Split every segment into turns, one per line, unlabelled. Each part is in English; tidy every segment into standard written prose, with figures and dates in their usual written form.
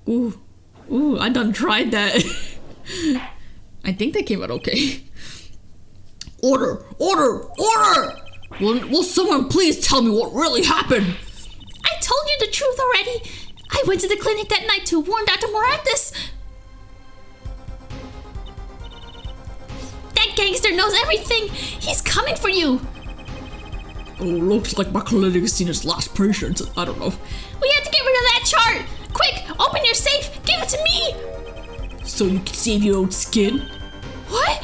Ooh, I done tried that. I think that came out okay. Order! Will someone please tell me what really happened?
I told you the truth already. I went to the clinic that night to warn Dr. Moractus. That gangster knows everything. He's coming for you.
Oh, looks like my clinic has seen its last patient. I don't know.
We have to get rid of that chart. Quick, open your safe. Give it to me.
So you can save your own skin?
What?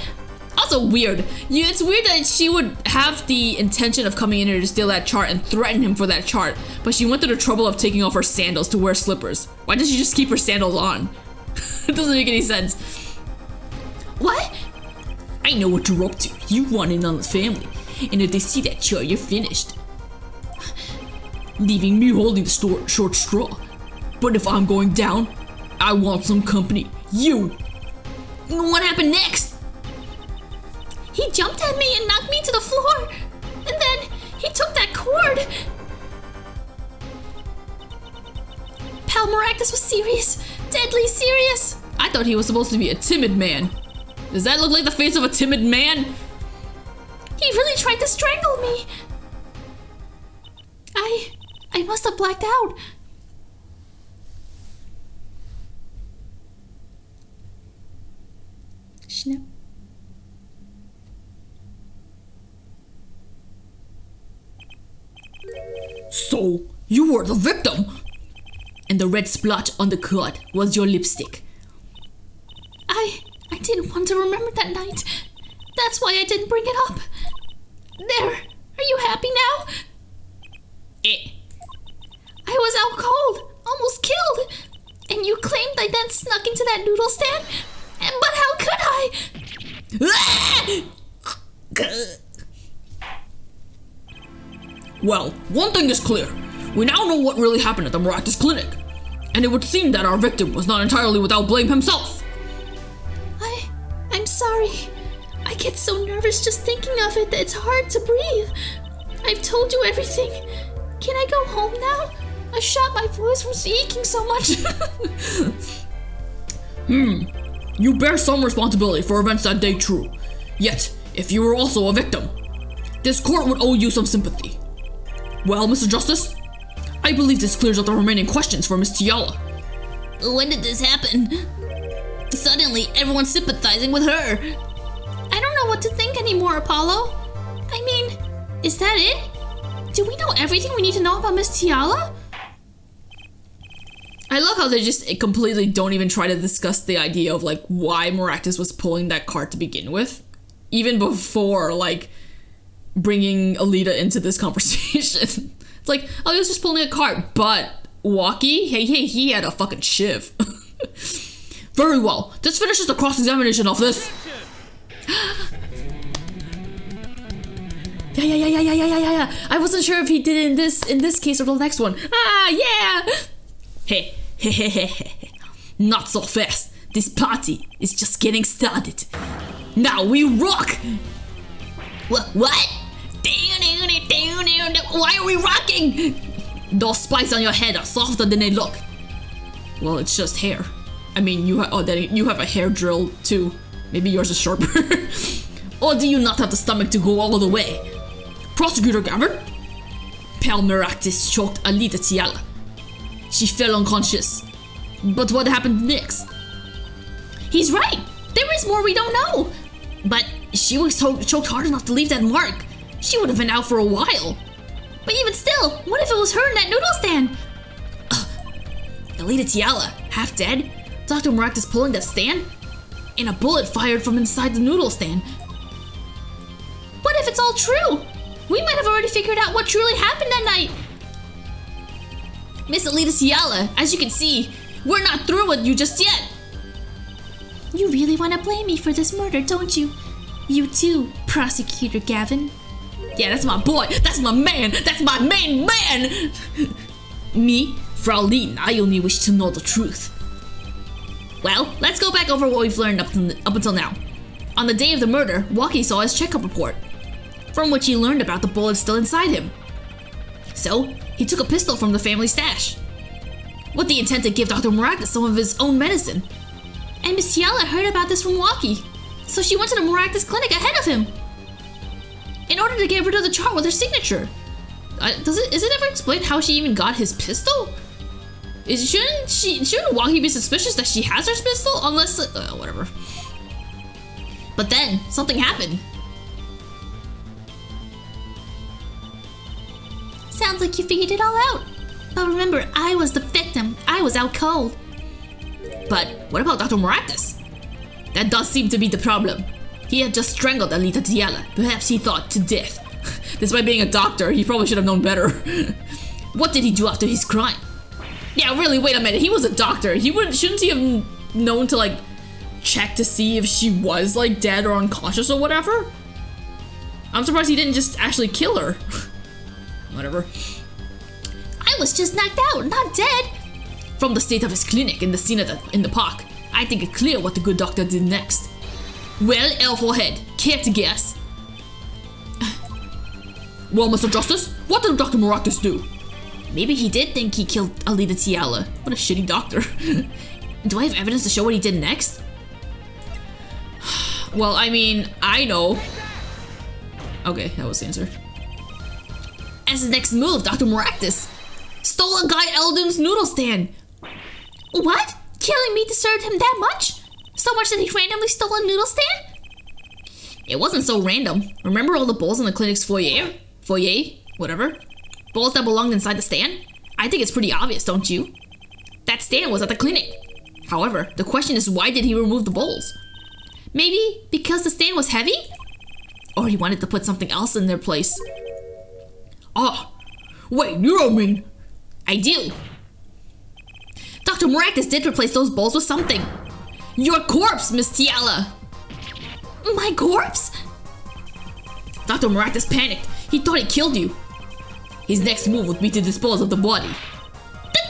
Also weird. It's weird that she would have the intention of coming in here to steal that chart and threaten him for that chart, but she went through the trouble of taking off her sandals to wear slippers. Why doesn't she just keep her sandals on? It doesn't make any sense.
What?
I know what you're up to. You want in on the family, and if they see that chart, you're finished. Leaving me holding the short straw. But if I'm going down, I want some company. You!
What happened next? He jumped at me and knocked me to the floor. And then he took that cord. Pal Moractus was serious. Deadly serious.
I thought he was supposed to be a timid man. Does that look like the face of a timid man?
He really tried to strangle me. I must have blacked out. Snap.
So, you were the victim! And the red splotch on the cord was your lipstick.
I didn't want to remember that night. That's why I didn't bring it up. There, are you happy now? I was out cold, almost killed. And you claimed I then snuck into that noodle stand? But how could I?
Well, one thing is clear. We now know what really happened at the Moractus clinic. And it would seem that our victim was not entirely without blame himself.
I'm sorry. I get so nervous just thinking of it that it's hard to breathe. I've told you everything. Can I go home now? I shot my voice from speaking so much.
You bear some responsibility for events that day, true. Yet, if you were also a victim, this court would owe you some sympathy. Well, Mr. Justice, I believe this clears up the remaining questions for Miss Tiala.
When did this happen? Suddenly, everyone's sympathizing with her. I don't know what to think anymore, Apollo. I mean, is that it? Do we know everything we need to know about Miss Tiala?
I love how they just completely don't even try to discuss the idea of like why Moractus was pulling that card to begin with, even before like bringing Alita into this conversation. It's like, oh, he was just pulling a card, but Walkie, he had a fucking shiv. Very well. This finishes the cross-examination of this. Yeah. I wasn't sure if he did it in this case or the next one. Yeah. Hey. Not so fast. This party is just getting started. Now we rock.
What? Why are we rocking?
Those spikes on your head are softer than they look. Well, it's just hair. I mean, you have a hair drill too. Maybe yours is sharper. Or do you not have the stomach to go all the way? Prosecutor Gavin? Pal Moractus choked Alita Tiala. She fell unconscious. But what happened next?
He's right. There is more we don't know. But she was choked hard enough to leave that mark. She would have been out for a while. But even still, what if it was her in that noodle stand? Alita Tiala, half dead? Dr. Moractus pulling that stand? And a bullet fired from inside the noodle stand. What if it's all true? We might have already figured out what truly happened that night. Miss Alita Tiala, as you can see, we're not through with you just yet. You really want to blame me for this murder, don't you? You too, Prosecutor Gavin. Yeah, that's my boy. That's my man. That's my main man. Me, Fraulein, I only wish to know the truth. Well, let's go back over what we've learned up until now. On the day of the murder, Walkie saw his checkup report, from which he learned about the bullet still inside him. So, he took a pistol from the family stash.
with the intent to give Dr. Maractus some of his own medicine.
And Miss Tiala heard about this from Walkie, so she went to the Maractus clinic ahead of him
in order to get rid of the chart with her signature. Is it ever explained how she even got his pistol? Shouldn't Walkie be suspicious that she has her pistol? Unless, whatever. But then, something happened.
Sounds like you figured it all out. But remember, I was the victim. I was out cold.
But what about Dr. Maractus? That does seem to be the problem. He had just strangled Alita Tiala. Perhaps he thought to death. Despite being a doctor, he probably should have known better. What did he do after his crime? Yeah, really, wait a minute. He was a doctor. Shouldn't he have known to, like, check to see if she was, like, dead or unconscious or whatever? I'm surprised he didn't just actually kill her. Whatever.
I was just knocked out, not dead.
From the state of his clinic and the scene in the park, I think it clear what the good doctor did next. Well, Elfhead, care to guess? Well, Mr. Justice, what did Dr. Maractus do? Maybe he did think he killed Alita Tiala. What a shitty doctor. Do I have evidence to show what he did next? Well, I mean, I know. Okay, that was the answer. As his next move, Dr. Maractus stole a guy Eldon's noodle stand.
What? Killing me disturbed him that much? So much that he randomly stole a noodle stand?
It wasn't so random. Remember all the bowls in the clinic's foyer? Whatever. Bowls that belonged inside the stand? I think it's pretty obvious, don't you? That stand was at the clinic. However, the question is, why did he remove the bowls? Maybe because the stand was heavy? Or he wanted to put something else in their place. Oh, wait, you don't mean... I do. Dr. Maractus did replace those bowls with something. Your corpse, Miss Tiala.
My corpse?
Dr. Maractus panicked. He thought he killed you. His next move would be to dispose of the body.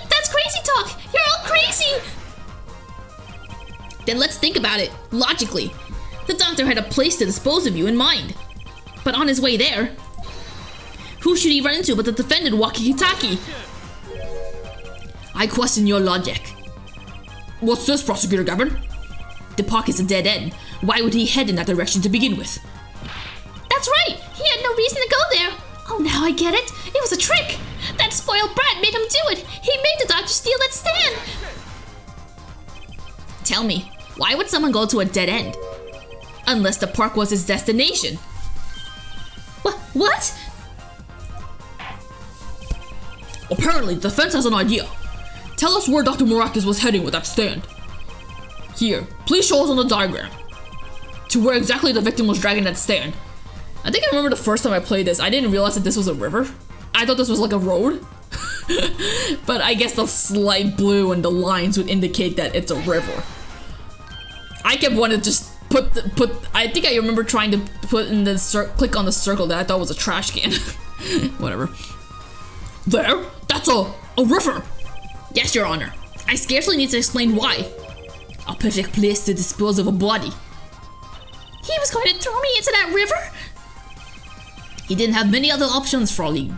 That's crazy talk. You're all crazy.
Then let's think about it, logically. The doctor had a place to dispose of you in mind. But on his way there, who should he run into but the defendant Walkie Kitaki? I question your logic. What's this, Prosecutor Gavin? The park is a dead end. Why would he head in that direction to begin with?
That's right! He had no reason to go there! Oh, now I get it! It was a trick! That spoiled brat made him do it! He made the doctor steal that stand!
Tell me, why would someone go to a dead end? Unless the park was his destination.
What?
Apparently, the defense has an idea. Tell us where Dr. Maractus was heading with that stand. Here, please show us on the diagram. To where exactly the victim was dragging that stand. I think I remember the first time I played this, I didn't realize that this was a river. I thought this was like a road. But I guess the slight blue and the lines would indicate that it's a river. I kept wanting to just I think I remember trying to put in the click on the circle that I thought was a trash can. Whatever. There? That's a river. Yes, Your Honor. I scarcely need to explain why. A perfect place to dispose of a body.
He was going to throw me into that river?
He didn't have many other options, Fraulein.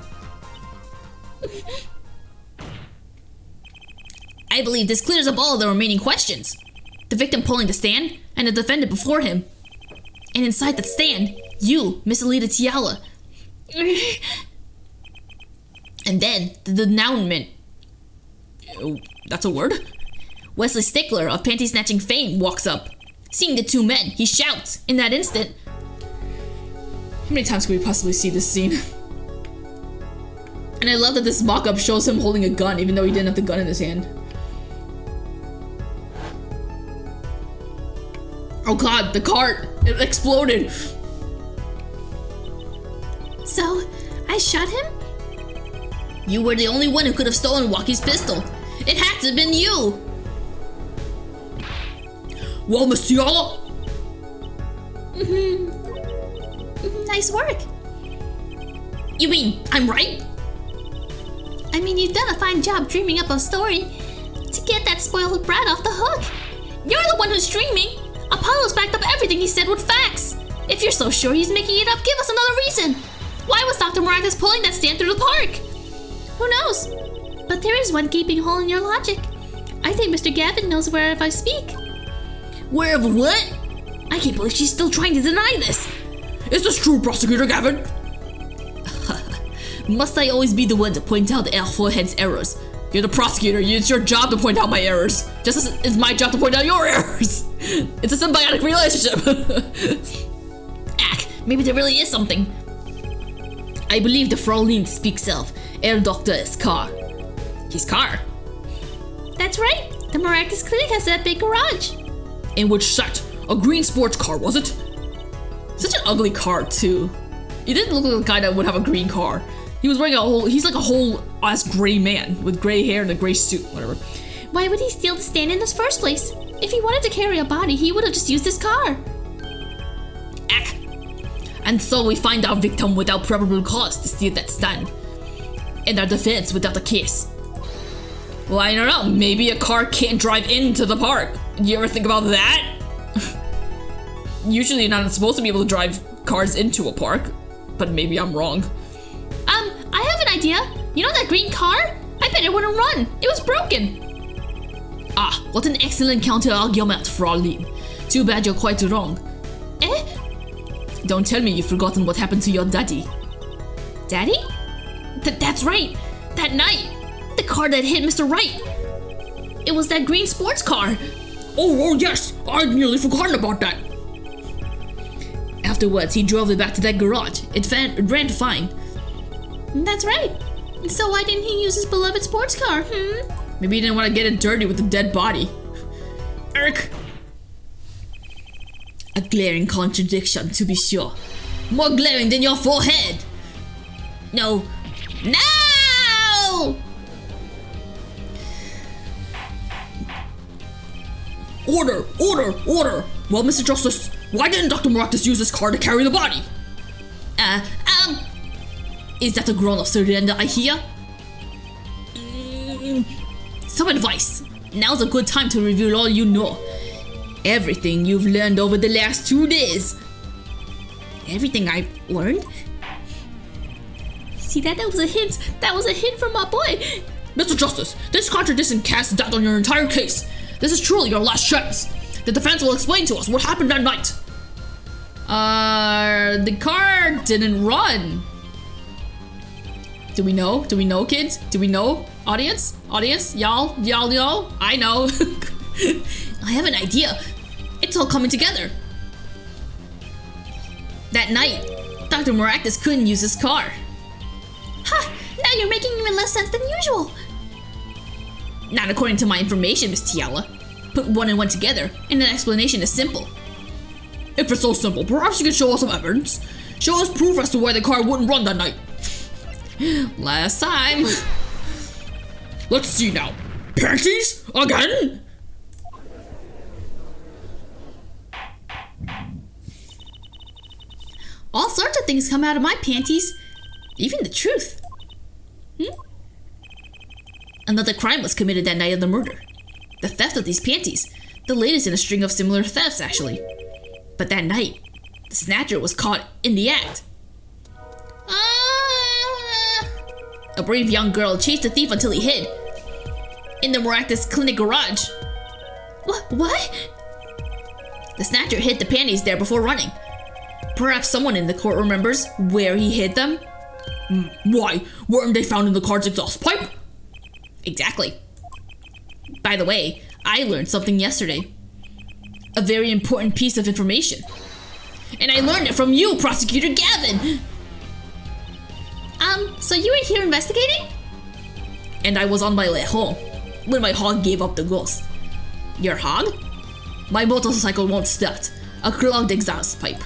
I believe this clears up all of the remaining questions. The victim pulling the stand, and the defendant before him. And inside that stand, you, Miss Alita Tiala. And then, the denouement. Oh, that's a word? Wesley Stickler of panty snatching fame walks up. Seeing the two men, he shouts. In that instant... How many times could we possibly see this scene? And I love that this mock-up shows him holding a gun, even though he didn't have the gun in his hand. Oh god, the cart! It exploded!
So, I shot him?
You were the only one who could have stolen Walkie's pistol. It had to have been you! Well, Miss Tiala?
Nice work.
You mean, I'm right?
I mean, you've done a fine job dreaming up a story to get that spoiled brat off the hook. You're the one who's dreaming. Apollo's backed up everything he said with facts. If you're so sure he's making it up, give us another reason. Why was Dr. Maractus pulling that stand through the park? Who knows? But there is one gaping hole in your logic. I think Mr. Gavin knows whereof I speak.
Wherever what?
I can't believe she's still trying to deny this.
Is this true, Prosecutor Gavin? Must I always be the one to point out our forehead's errors? You're the prosecutor, it's your job to point out my errors. Just as it's my job to point out your errors. It's a symbiotic relationship.
Maybe there really is something.
I believe the Fraulein speaks of Herr Doctor's car. His car?
That's right. The Maractus Clinic has that big garage.
In which set? A green sports car, was it? Such an ugly car, too. He didn't look like a guy that would have a green car. He was wearing he's like a whole ass gray man with gray hair and a gray suit, whatever.
Why would he steal the stand in this first place? If he wanted to carry a body, he would have just used his car.
And so we find our victim without probable cause to steal that stand. And our defense without a case. Well, I don't know, maybe a car can't drive into the park. You ever think about that? Usually you're not supposed to be able to drive cars into a park, but maybe I'm wrong.
I have an idea. You know that green car? I bet it wouldn't run. It was broken.
Ah, what an excellent counter-argument, Fraulein. Too bad you're quite wrong. Don't tell me you've forgotten what happened to your daddy.
Daddy? That's right. That night, the car that hit Mr. Wright. It was that green sports car.
Oh yes, I'd nearly forgotten about that. Afterwards, he drove it back to that garage. It ran fine.
That's right. So why didn't he use his beloved sports car,
Maybe he didn't want to get it dirty with the dead body. Irk! A glaring contradiction, to be sure. More glaring than your forehead!
No! No!
Order! Order! Order! Well, Mr. Justice, why didn't Dr. Maractus use his car to carry the body? Is that a groan of surrender I hear? Some advice. Now's a good time to reveal all you know. Everything you've learned over the last 2 days.
Everything I've learned? See, that was a hint. That was a hint from my boy.
Mr. Justice, this contradiction casts doubt on your entire case. This is truly your last chance. The defense will explain to us what happened that night. The car didn't run. Do we know? Do we know, kids? Do we know? Audience? Audience? Y'all know? I know.
I have an idea. It's all coming together.
That night, Dr. Maractus couldn't use his car.
Ha! Now you're making even less sense than usual.
Not according to my information, Miss Tiala. Put one and one together, and the explanation is simple. If it's so simple, perhaps you could show us some evidence. Show us proof as to why the car wouldn't run that night. Last time. Let's see now. Panties? Again?
All sorts of things come out of my panties. Even the truth.
Another crime was committed that night of the murder. The theft of these panties. The latest in a string of similar thefts, actually. But that night, the snatcher was caught in the act. A brave young girl chased the thief until he hid. In the Maractus Clinic garage.
What?
The snatcher hid the panties there before running. Perhaps someone in the court remembers where he hid them? Why? Weren't they found in the car's exhaust pipe? Exactly. By the way, I learned something yesterday. A very important piece of information. And I learned it from you, Prosecutor Gavin!
So you were here investigating?
And I was on my way home, when my hog gave up the ghost. Your hog? My motorcycle won't start. A clogged exhaust pipe.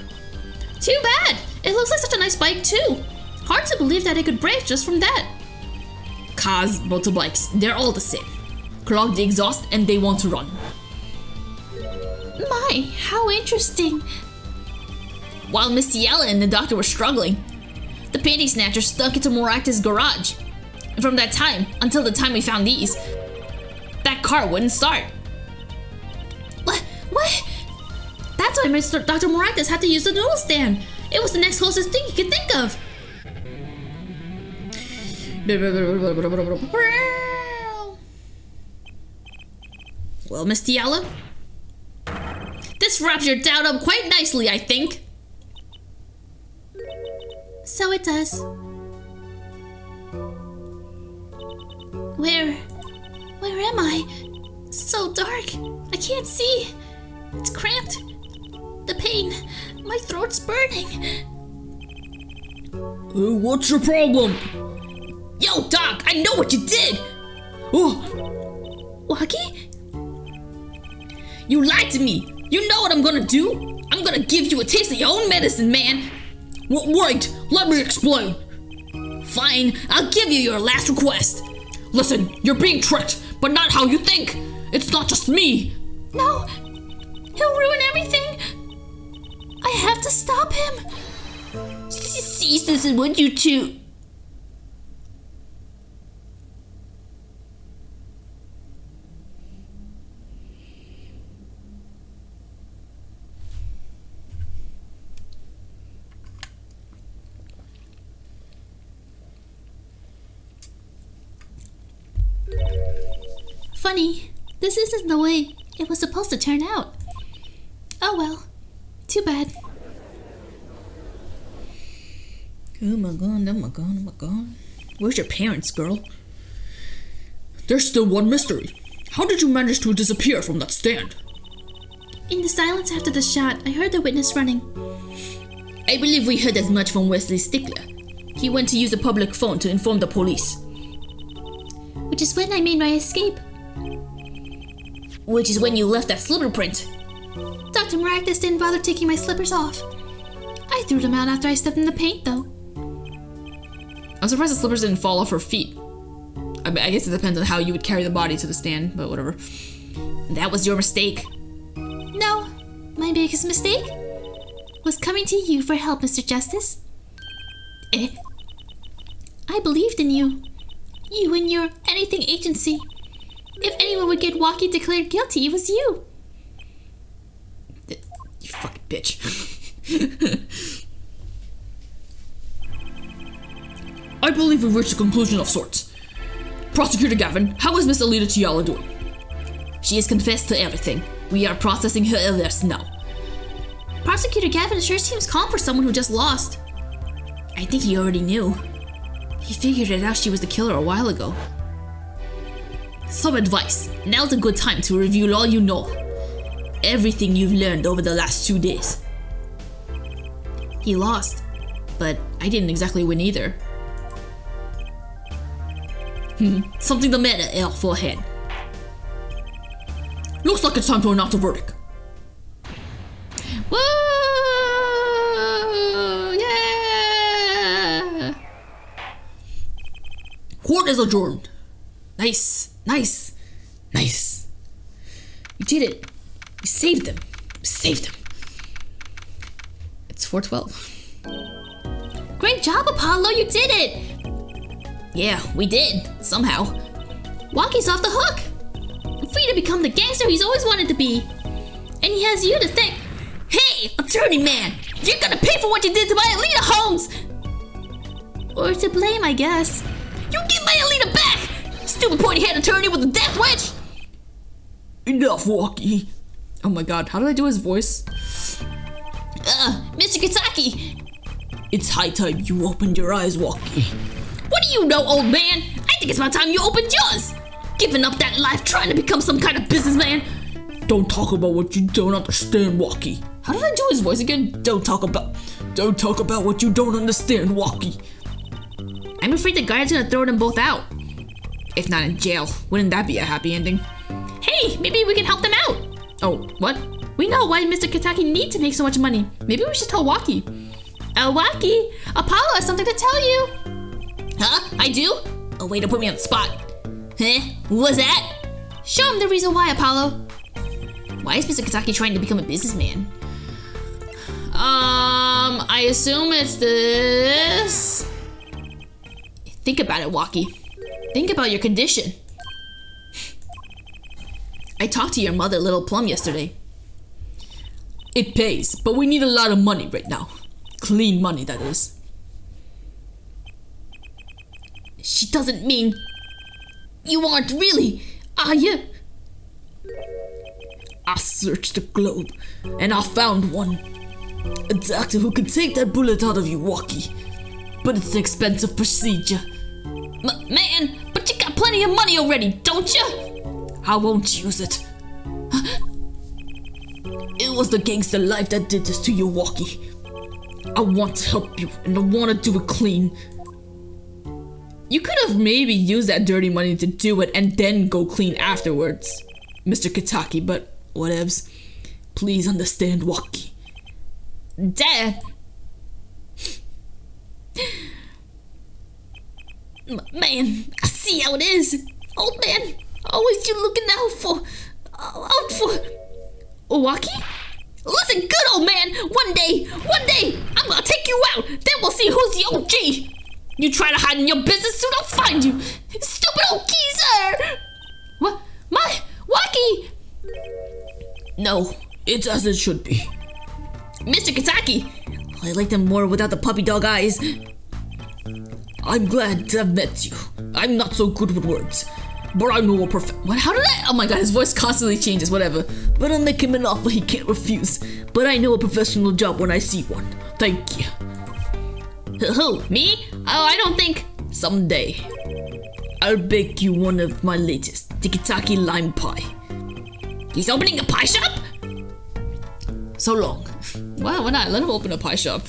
Too bad! It looks like such a nice bike too. Hard to believe that it could break just from that.
Cars, motorbikes, they're all the same. Clog the exhaust and they want to run.
My, how interesting.
While Miss Yella and the doctor were struggling, the panty snatcher stuck into Maractus' garage. And from that time, until the time we found these, that car wouldn't start.
What? That's why Dr. Maractus had to use the noodle stand. It was the next closest thing he could think of.
Well, Miss Tiala, this wraps your doubt up quite nicely, I think.
So it does. Where am I? So dark. I can't see. It's cramped. The pain. My throat's burning.
What's your problem? Yo, Doc, I know what you did! Oh,
Waki?
you lied to me! You know what I'm gonna do? I'm gonna give you a taste of your own medicine, man! Wait, let me explain. Fine, I'll give you your last request. Listen, you're being tricked, but not how you think. It's not just me.
No! He'll ruin everything! I have to stop him!
Cease this and would you two?
Funny, this isn't the way it was supposed to turn out. Oh well, too bad.
Oh my god, oh my god, oh my god. Where's your parents, girl? There's still one mystery. How did you manage to disappear from that stand?
In the silence after the shot, I heard the witness running.
I believe we heard as much from Wesley Stickler. He went to use a public phone to inform the police.
Which is when I made my escape.
Which is when you left that slipper print.
Dr. Maractus didn't bother taking my slippers off. I threw them out after I stepped in the paint, though.
I'm surprised the slippers didn't fall off her feet. I guess it depends on how you would carry the body to the stand, but whatever. That was your mistake.
No, my biggest mistake was coming to you for help, Mr. Justice. I believed in you. You and your anything agency. If anyone would get Waki declared guilty, it was you.
You fucking bitch. I believe we've reached a conclusion of sorts. Prosecutor Gavin, how is Miss Alita Tiala doing? She has confessed to everything. We are processing her arrest now.
Prosecutor Gavin sure seems calm for someone who just lost.
I think he already knew. He figured it out she was the killer a while ago. Some advice. Now's a good time to review all you know. Everything you've learned over the last 2 days. He lost, but I didn't exactly win either. Something the matter, L forehead. Looks like it's time to announce a verdict.
Whoa! Yeah!
Court is adjourned. Nice, nice, nice. You did it. You saved them. You saved them. It's 4:12.
Great job, Apollo, you did it!
Yeah, we did. Somehow.
Waki's off the hook! Free to become the gangster he's always wanted to be. And he has you to thank.
Hey, attorney man! You're gonna pay for what you did to my Alita Holmes!
Or to blame, I guess.
You get my Alita back! Stupid pointy-head attorney with a death wish! Enough, Waki. Oh my god, how did I do his voice?
Mr. Kitaki!
It's high time you opened your eyes, Waki.
What do you know, old man? I think it's about time you opened yours! Giving up that life trying to become some kind of businessman.
Don't talk about what you don't understand, Waki. How did I do his voice again? Don't talk about what you don't understand, Waki. I'm afraid the guard's gonna throw them both out. If not in jail, wouldn't that be a happy ending?
Hey, maybe we can help them out.
Oh, what?
We know why Mr. Kitaki needs to make so much money. Maybe we should tell Waki. Waki, Apollo has something to tell you.
Huh? I do? A way to put me on the spot. Huh? What's that?
Show him the reason why, Apollo.
Why is Mr. Kitaki trying to become a businessman? I assume it's this. Think about it, Waki. Think about your condition. I talked to your mother, Little Plum, yesterday. It pays, but we need a lot of money right now. Clean money, that is. She doesn't mean... You aren't really, are you? I searched the globe, and I found one. A doctor who can take that bullet out of you, Walkie. But it's an expensive procedure.
Man, but you got plenty of money already, don't you?
I won't use it. It was the gangster life that did this to you, Walkie. I want to help you, and I want to do it clean. You could have maybe used that dirty money to do it and then go clean afterwards, Mr. Kitaki, but whatevs. Please understand, Walkie.
Dad! Man, I see how it is. Old man, always you looking out for...
Walkie?
Listen good, old man. One day, I'm gonna take you out. Then we'll see who's the OG. You try to hide in your business, soon I'll find you. Stupid old geezer. What? My Walkie?
No, it's as it should be.
Mr. Kitaki,
I like them more without the puppy dog eyes. I'm glad to have met you. I'm not so good with words, but I know a
What? How did I? Oh my god, his voice constantly changes. Whatever.
But I'll make him an offer he can't refuse. But I know a professional job when I see one. Thank you.
Who? Me? Oh, I don't think.
Someday, I'll bake you one of my latest Tiki-Taki lime pie.
He's opening a pie shop?
So long.
Wow, why not? Let him open a pie shop.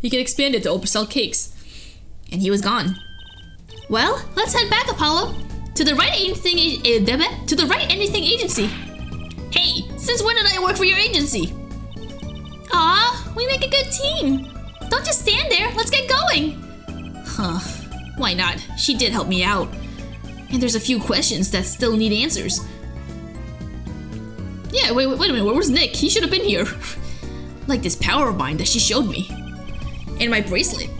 He can expand it to sell cakes. And he was gone. Well, let's head back, Apollo. To the right anything agency. Hey, since when did I work for your agency? Aw, we make a good team. Don't just stand there, let's get going. Huh, why not? She did help me out. And there's a few questions that still need answers. Yeah, wait a minute, where was Nick? He should have been here. Like this power of mine that she showed me. And my bracelet.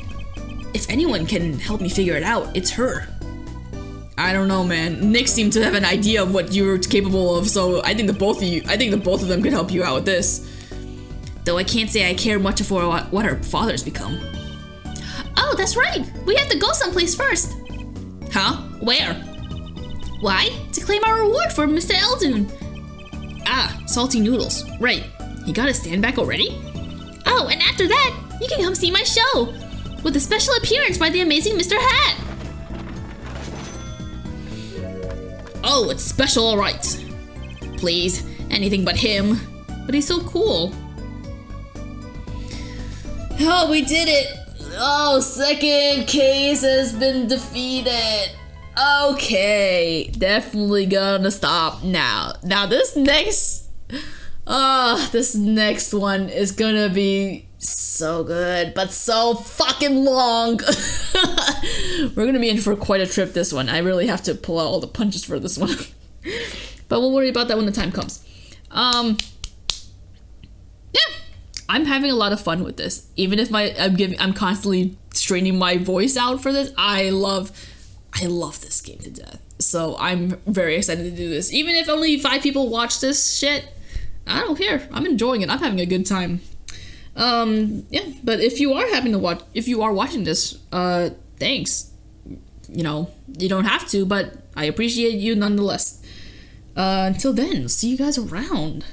If anyone can help me figure it out, it's her. I don't know, man. Nick seemed to have an idea of what you're capable of, so I think the both of them could help you out with this. Though I can't say I care much for what her father's become. Oh, that's right. We have to go someplace first. Huh? Where? Why? To claim our reward for Mr. Eldoon. Ah, salty noodles. Right. He got his stand back already? Oh, and after that, you can come see my show. With a special appearance by the amazing Mr. Hat. Oh, it's special, alright. Please, anything but him. But he's so cool. Oh, we did it! Oh, second case has been defeated. Okay, definitely gonna stop now. Now this next one is gonna be so good, but so fucking long. We're gonna be in for quite a trip this one. I really have to pull out all the punches for this one. But we'll worry about that when the time comes. Yeah, I'm having a lot of fun with this. Even if I'm constantly straining my voice out for this. I love this game to death. So I'm very excited to do this. Even if only 5 people watch this shit, I don't care. I'm enjoying it. I'm having a good time. Yeah, but if you are watching this, thanks. You know, you don't have to, but I appreciate you nonetheless. Until then, see you guys around.